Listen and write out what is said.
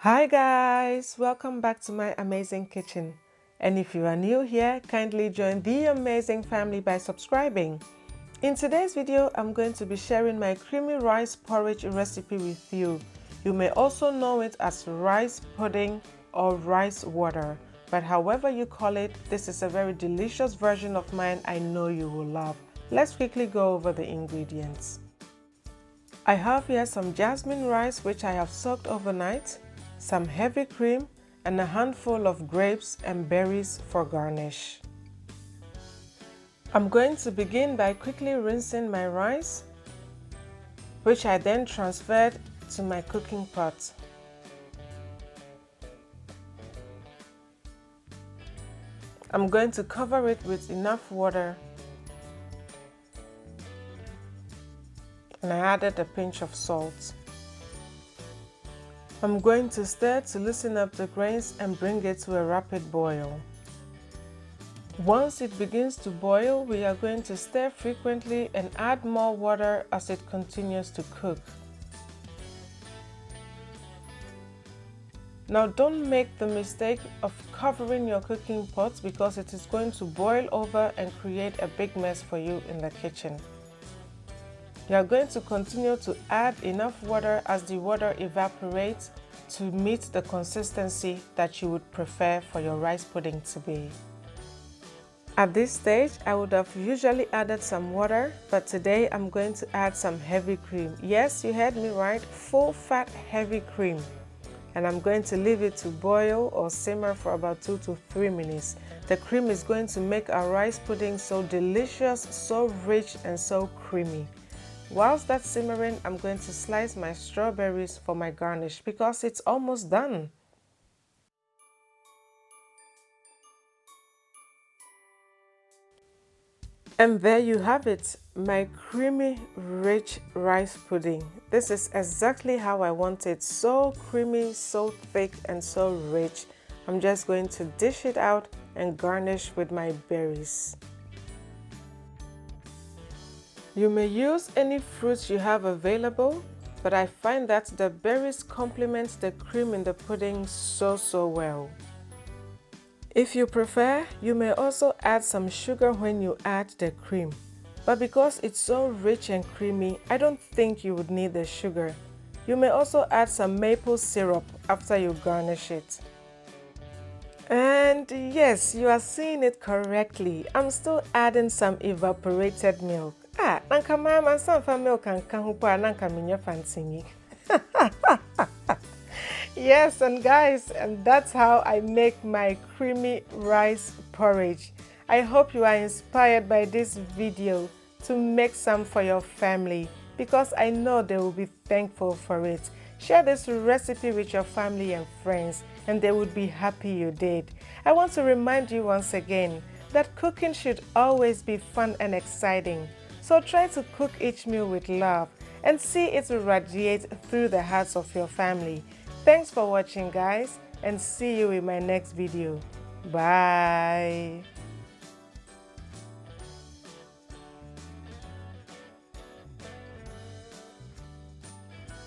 Hi guys, welcome back to my Amazing Kitchen. And if you are new here, kindly join the amazing family by subscribing. In today's video, I'm going to be sharing my creamy rice porridge recipe with you. You may also know it as rice pudding or rice water, but however you call it, this is a very delicious version of mine I know you will love. Let's quickly go over the ingredients. I have here some jasmine rice which I have soaked overnight, some heavy cream, and a handful of grapes and berries for garnish. I'm going to begin by quickly rinsing my rice, which I then transferred to my cooking pot. I'm going to cover it with enough water, and I added a pinch of salt. I'm going to stir to loosen up the grains and bring it to a rapid boil. Once it begins to boil, we are going to stir frequently and add more water as it continues to cook. Now don't make the mistake of covering your cooking pot because it is going to boil over and create a big mess for you in the kitchen. You are going to continue to add enough water as the water evaporates to meet the consistency that you would prefer for your rice pudding to be. At this stage, I would have usually added some water, but today I'm going to add some heavy cream. Yes, you heard me right, full fat heavy cream. And I'm going to leave it to boil or simmer for about 2 to 3 minutes. The cream is going to make our rice pudding so delicious, so rich and so creamy. Whilst that's simmering, I'm going to slice my strawberries for my garnish because it's almost done. And there you have it, my creamy, rich rice pudding. This is exactly how I want it, so creamy, so thick and so rich. I'm just going to dish it out and garnish with my berries. You may use any fruits you have available, but I find that the berries complement the cream in the pudding so well. If you prefer, you may also add some sugar when you add the cream. But because it's so rich and creamy, I don't think you would need the sugar. You may also add some maple syrup after you garnish it. And yes, you are seeing it correctly. I'm still adding some evaporated milk. Nanka mama sanfa milk and kahupa nanka minya fancy. Yes, and guys, and that's how I make my creamy rice porridge. I hope you are inspired by this video to make some for your family because I know they will be thankful for it. Share this recipe with your family and friends and they would be happy you did. I want to remind you once again that cooking should always be fun and exciting. So try to cook each meal with love and see it radiate through the hearts of your family. Thanks for watching guys and see you in my next video. Bye.